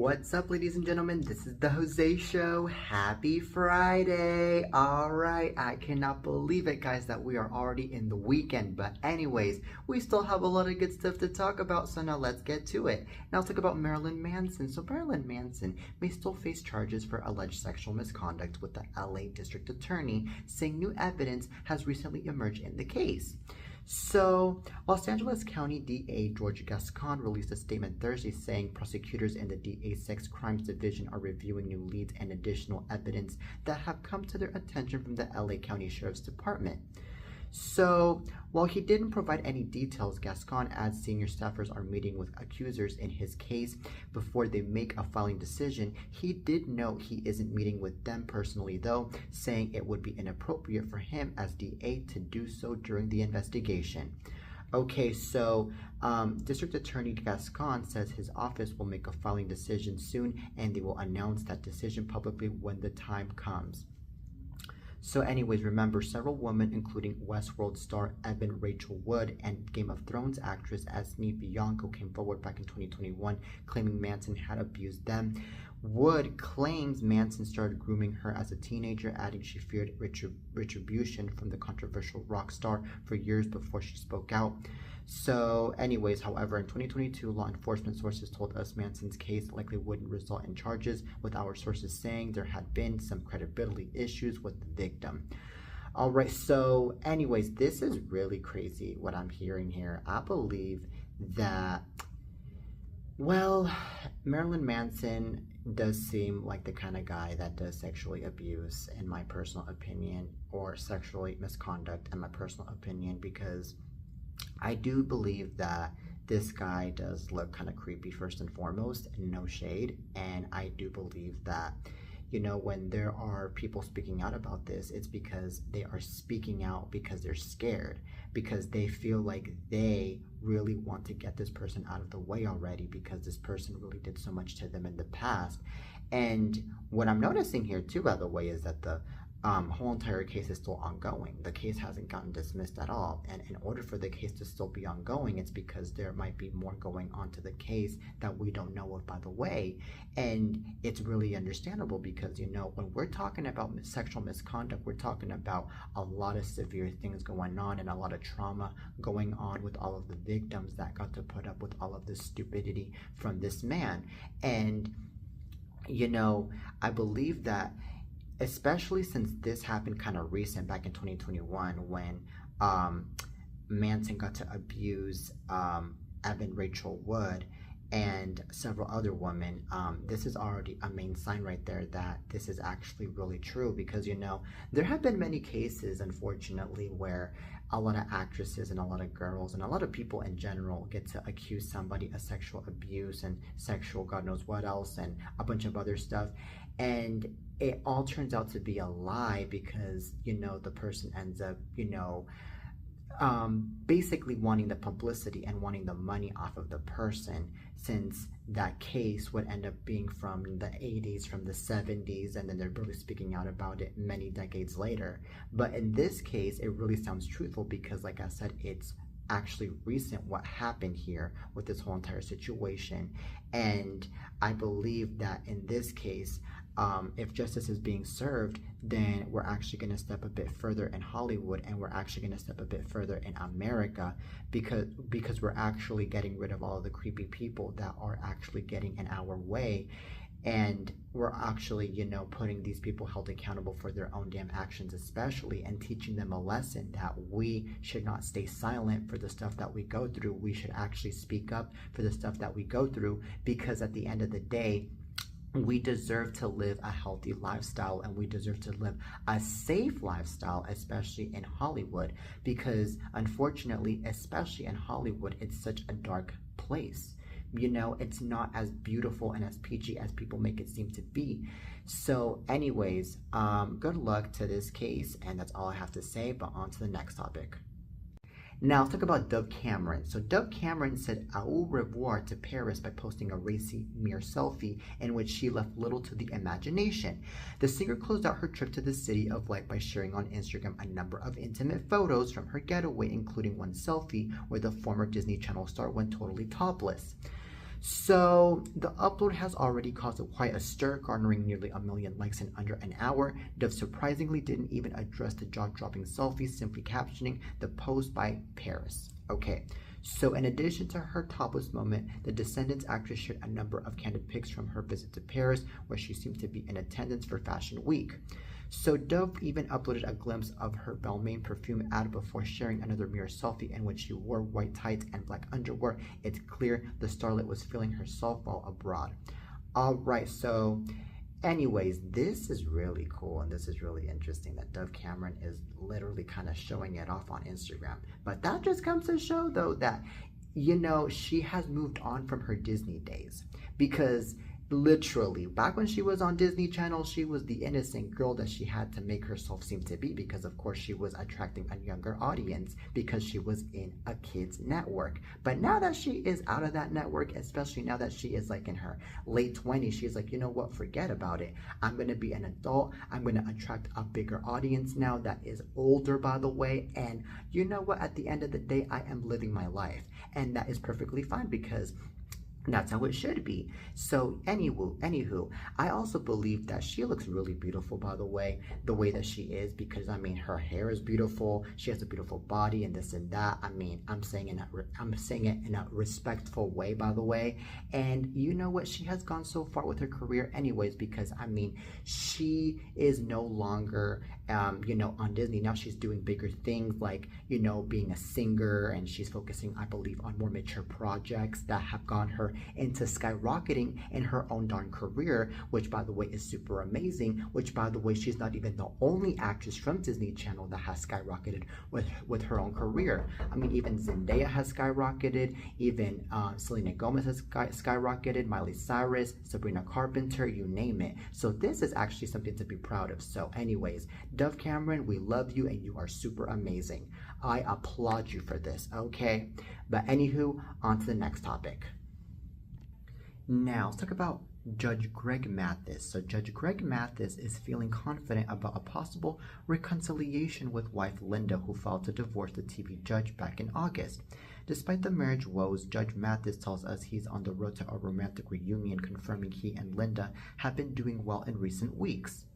What's up, ladies and gentlemen? This is the Jose Show. Happy Friday. All right, I cannot believe it, guys, that we are already in the weekend. But anyways, we still have a lot of good stuff to talk about, so now let's get to it. Now let's talk about Marilyn Manson. So Marilyn Manson may still face charges for alleged sexual misconduct, with the LA District Attorney saying new evidence has recently emerged in the case. So, Los Angeles County DA George Gascon released a statement Thursday saying prosecutors in the DA's Sex Crimes Division are reviewing new leads and additional evidence that have come to their attention from the LA County Sheriff's Department. So, while he didn't provide any details, Gascon adds senior staffers are meeting with accusers in his case before they make a filing decision. He did note he isn't meeting with them personally, though, saying it would be inappropriate for him as DA to do so during the investigation. Okay, so District Attorney Gascon says his office will make a filing decision soon, and they will announce that decision publicly when the time comes. So anyways, remember, several women, including Westworld star Evan Rachel Wood and Game of Thrones actress Esme Bianco, came forward back in 2021 claiming Manson had abused them. Wood claims Manson started grooming her as a teenager, adding she feared retribution from the controversial rock star for years before she spoke out. So anyways, however, in 2022, law enforcement sources told us Manson's case likely wouldn't result in charges, with our sources saying there had been some credibility issues with the victim. All right, so anyways, this is really crazy what I'm hearing here. I believe that, well, Marilyn Manson does seem like the kind of guy that does sexually abuse, in my personal opinion, or sexually misconduct, in my personal opinion, because I do believe that this guy does look kind of creepy, first and foremost, no shade. And I do believe that, you know, when there are people speaking out about this, it's because they are speaking out because they're scared, because they feel like they really want to get this person out of the way already, because this person really did so much to them in the past. And what I'm noticing here too, by the way, is that the whole entire case is still ongoing. The case hasn't gotten dismissed at all, and in order for the case to still be ongoing, it's because there might be more going on to the case that we don't know of, by the way. And it's really understandable because, you know, when we're talking about sexual misconduct, we're talking about a lot of severe things going on and a lot of trauma going on with all of the victims that got to put up with all of this stupidity from this man. And, you know, I believe that, especially since this happened kind of recent back in 2021 when Manson got to abuse Evan Rachel Wood and several other women, this is already a main sign right there that this is actually really true, because, you know, there have been many cases, unfortunately, where a lot of actresses and a lot of girls and a lot of people in general get to accuse somebody of sexual abuse and sexual God knows what else and a bunch of other stuff, and it all turns out to be a lie because, you know, the person ends up, you know, basically wanting the publicity and wanting the money off of the person, since that case would end up being from the 80s, from the 70s, and then they're really speaking out about it many decades later. But in this case, it really sounds truthful because, like I said, it's actually recent what happened here with this whole entire situation. And I believe that in this case, if justice is being served, then we're actually going to step a bit further in Hollywood, and we're actually going to step a bit further in America, because we're actually getting rid of all of the creepy people that are actually getting in our way, and we're actually, you know, putting these people held accountable for their own damn actions, especially, and teaching them a lesson that we should not stay silent for the stuff that we go through. We should actually speak up for the stuff that we go through, because at the end of the day, we deserve to live a healthy lifestyle, and we deserve to live a safe lifestyle, especially in Hollywood, because unfortunately, especially in Hollywood, it's such a dark place. You know, it's not as beautiful and as peachy as people make it seem to be. So anyways, good luck to this case, and that's all I have to say, but on to the next topic. Now let's talk about Dove Cameron. So Dove Cameron said au revoir to Paris by posting a racy mirror selfie in which she left little to the imagination. The singer closed out her trip to the City of Light by sharing on Instagram a number of intimate photos from her getaway, including one selfie where the former Disney Channel star went totally topless. So the upload has already caused quite a stir, garnering nearly 1 million likes in under an hour. Dove surprisingly didn't even address the jaw-dropping selfie, simply captioning the post by Paris. Okay, so in addition to her topless moment, the Descendants actress shared a number of candid pics from her visit to Paris, where she seemed to be in attendance for Fashion Week. So Dove even uploaded a glimpse of her Balmain perfume ad before sharing another mirror selfie in which she wore white tights and black underwear. It's clear the starlet was feeling herself while abroad. Alright, so anyways, this is really cool and this is really interesting that Dove Cameron is literally kind of showing it off on Instagram. But that just comes to show though that, she has moved on from her Disney days, because literally back when she was on Disney Channel, she was the innocent girl that she had to make herself seem to be, because of course she was attracting a younger audience because she was in a kids network. But now that she is out of that network, especially now that she is like in her late 20s, she's like, you know what, forget about it. I'm going to be an adult. I'm going to attract a bigger audience now that is older, by the way. And you know what, at the end of the day, I am living my life, and that is perfectly fine, because that's how it should be. So anywho, I also believe that she looks really beautiful, by the way that she is, because I mean, her hair is beautiful, she has a beautiful body, and this and that. I mean, I'm saying it in a respectful way, by the way. And you know what, she has gone so far with her career anyways, because I mean, she is no longer on Disney. Now she's doing bigger things, like being a singer, and she's focusing, I believe, on more mature projects that have gone her into skyrocketing in her own darn career, which by the way is super amazing, which by the way, she's not even the only actress from Disney Channel that has skyrocketed with her own career. I mean, even Zendaya has skyrocketed, even Selena Gomez has skyrocketed, Miley Cyrus, Sabrina Carpenter, you name it. So this is actually something to be proud of. So anyways, Dove Cameron, we love you and you are super amazing. I applaud you for this, okay? But anywho, on to the next topic. Now, let's talk about Judge Greg Mathis. So Judge Greg Mathis is feeling confident about a possible reconciliation with wife Linda, who filed to divorce the TV judge back in August. Despite the marriage woes, Judge Mathis tells us he's on the road to a romantic reunion, confirming he and Linda have been doing well in recent weeks.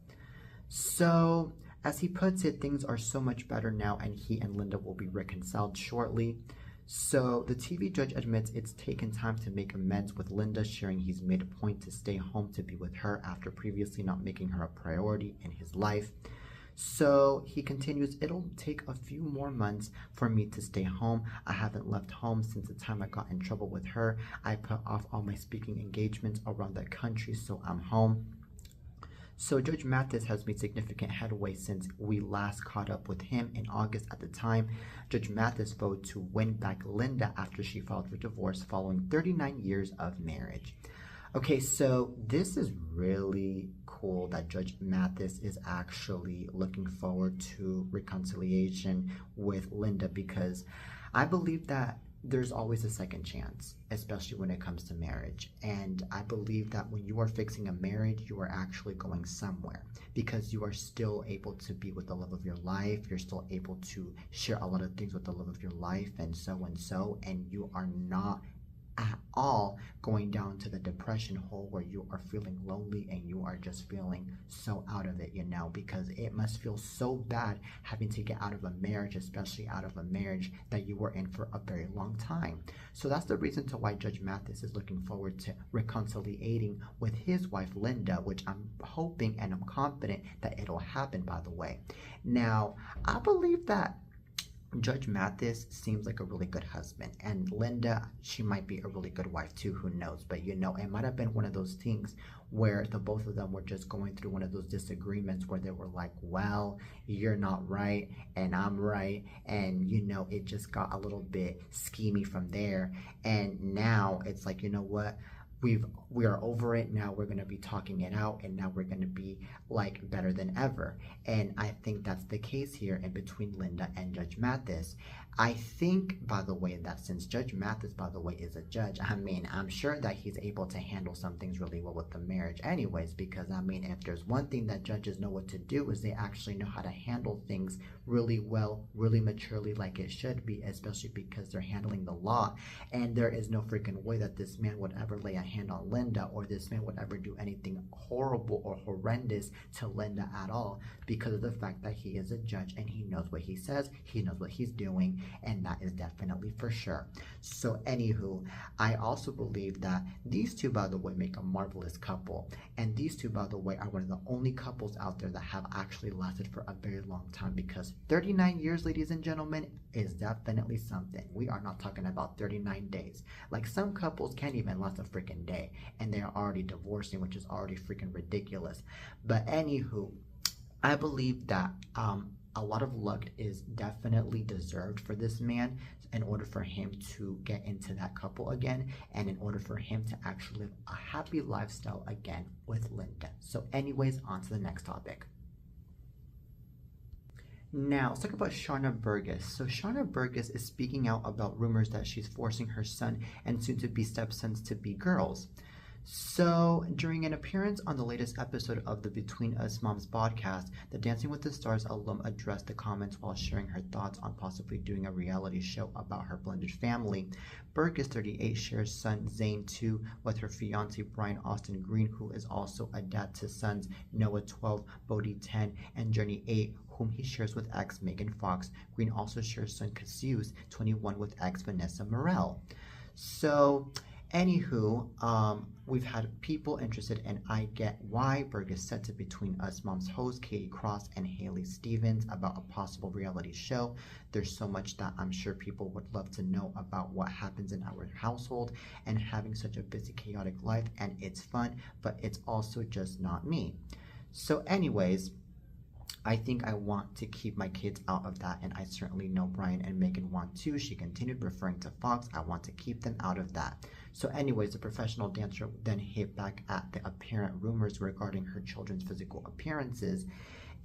So, as he puts it, things are so much better now and he and Linda will be reconciled shortly. So the TV judge admits it's taken time to make amends with Linda, sharing he's made a point to stay home to be with her after previously not making her a priority in his life. So he continues, it'll take a few more months for me to stay home. I haven't left home since the time I got in trouble with her. I put off all my speaking engagements around the country, so I'm home. So Judge Mathis has made significant headway since we last caught up with him in August. At the time, Judge Mathis voted to win back Linda after she filed for divorce following 39 years of marriage. Okay, so this is really cool that Judge Mathis is actually looking forward to reconciliation with Linda, because I believe that there's always a second chance, especially when it comes to marriage. And I believe that when you are fixing a marriage, you are actually going somewhere, because you are still able to be with the love of your life. You're still able to share a lot of things with the love of your life, and so, and you are not at all going down to the depression hole where you are feeling lonely and you are just feeling so out of it, because it must feel so bad having to get out of a marriage, especially out of a marriage that you were in for a very long time. So that's the reason to why Judge Mathis is looking forward to reconciliating with his wife Linda, which I'm hoping and I'm confident that it'll happen, by the way. Now, I believe that Judge Mathis seems like a really good husband, and Linda, she might be a really good wife too, who knows. But it might have been one of those things where the both of them were just going through one of those disagreements where they were like, well, you're not right and I'm right, and it just got a little bit schemy from there. And now it's like, you know what, we are over it now. We're going to be talking it out, and now we're going to be like better than ever. And I think that's the case here in between Linda and Judge Mathis. I think, by the way, that since Judge Mathis, by the way, is a judge, I mean, I'm sure that he's able to handle some things really well with the marriage anyways, because, I mean, if there's one thing that judges know what to do is they actually know how to handle things really well, really maturely like it should be, especially because they're handling the law, and there is no freaking way that this man would ever lay a hand on Linda, or this man would ever do anything horrible or horrendous to Linda at all, because of the fact that he is a judge and he knows what he says, he knows what he's doing, and that is definitely for sure. So anywho, I also believe that these two, by the way, make a marvelous couple, and these two, by the way, are one of the only couples out there that have actually lasted for a very long time, because 39 years, ladies and gentlemen, is definitely something. We are not talking about 39 days. Like, some couples can't even last a freaking day and they're already divorcing, which is already freaking ridiculous. But anywho, I believe that a lot of luck is definitely deserved for this man in order for him to get into that couple again, and in order for him to actually live a happy lifestyle again with Linda. So anyways, on to the next topic. Now, let's talk about Sharna Burgess. So Sharna Burgess is speaking out about rumors that she's forcing her son and soon-to-be stepsons to be girls. So, during an appearance on the latest episode of the Between Us Moms podcast, the Dancing with the Stars alum addressed the comments while sharing her thoughts on possibly doing a reality show about her blended family. Burgess, 38, shares son Zane 2 with her fiancé Brian Austin Green, who is also a dad to sons Noah 12, Bodhi 10, and Journey 8, whom he shares with ex Megan Fox. Green also shares son Cassius, 21, with ex Vanessa Morel. So, anywho, we've had people interested, and I get why. Burgess said to Between Us Moms host Katie Cross and Haley Stevens about a possible reality show. There's so much that I'm sure people would love to know about what happens in our household and having such a busy, chaotic life, and it's fun, but it's also just not me. So anyways, I think I want to keep my kids out of that, and I certainly know Brian and Megan want to. She continued referring to Fox. I want to keep them out of that. So anyways, the professional dancer then hit back at the apparent rumors regarding her children's physical appearances,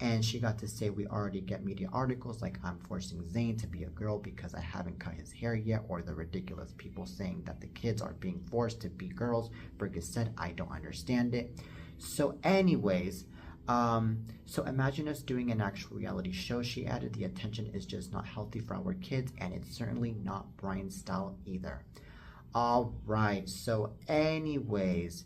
and she got to say, we already get media articles like I'm forcing Zane to be a girl because I haven't cut his hair yet, or the ridiculous people saying that the kids are being forced to be girls. Burgess said, I don't understand it. So anyways, so imagine us doing an actual reality show, she added. The attention is just not healthy for our kids, and it's certainly not Brian's style either. All right, so anyways,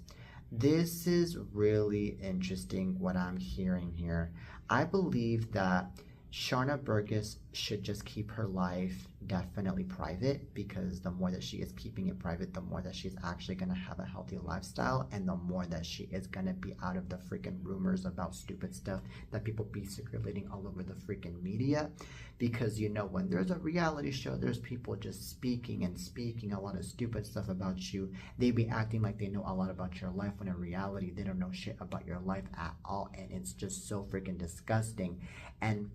this is really interesting what I'm hearing here. I believe that Sharna Burgess should just keep her life definitely private, because the more that she is keeping it private, the more that she's actually going to have a healthy lifestyle, and the more that she is going to be out of the freaking rumors about stupid stuff that people be circulating all over the freaking media. Because, you know, when there's a reality show, there's people just speaking and speaking a lot of stupid stuff about you. They be acting like they know a lot about your life, when in reality they don't know shit about your life at all, and it's just so freaking disgusting. And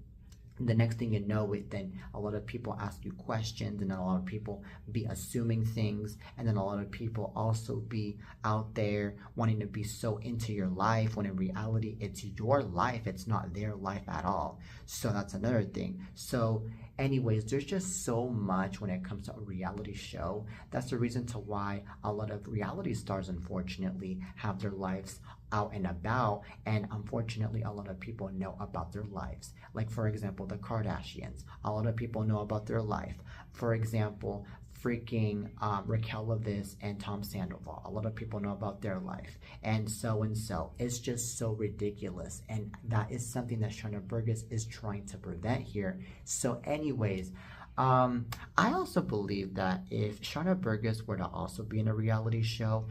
the next thing you know, then a lot of people ask you questions, and then a lot of people be assuming things, and then a lot of people also be out there wanting to be so into your life, when in reality it's your life, it's not their life at all. So that's another thing. So anyways, there's just so much when it comes to a reality show. That's the reason to why a lot of reality stars, unfortunately, have their lives out and about, and unfortunately a lot of people know about their lives. Like, for example, the Kardashians, a lot of people know about their life. For example, freaking Raquel Leviss and Tom Sandoval, a lot of people know about their life, and so. It's just so ridiculous, and that is something that Sharna Burgess is trying to prevent here. So anyways, I also believe that if Sharna Burgess were to also be in a reality show,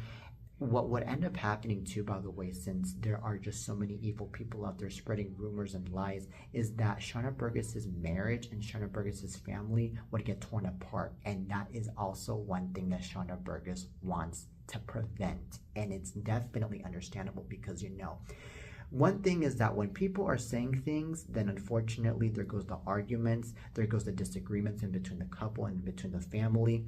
what would end up happening too, by the way, since there are just so many evil people out there spreading rumors and lies, is that Sharna Burgess's marriage and Sharna Burgess's family would get torn apart, and that is also one thing that Sharna Burgess wants to prevent, and it's definitely understandable, because, you know, one thing is that when people are saying things, then unfortunately there goes the arguments, there goes the disagreements in between the couple and between the family.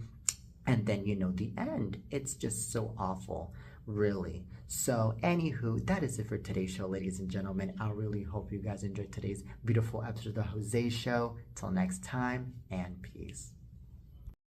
And then, you know, the end, it's just so awful Really. So, anywho, that is it for today's show, ladies and gentlemen. I really hope you guys enjoyed today's beautiful episode of the Jose Show. Till next time, and peace.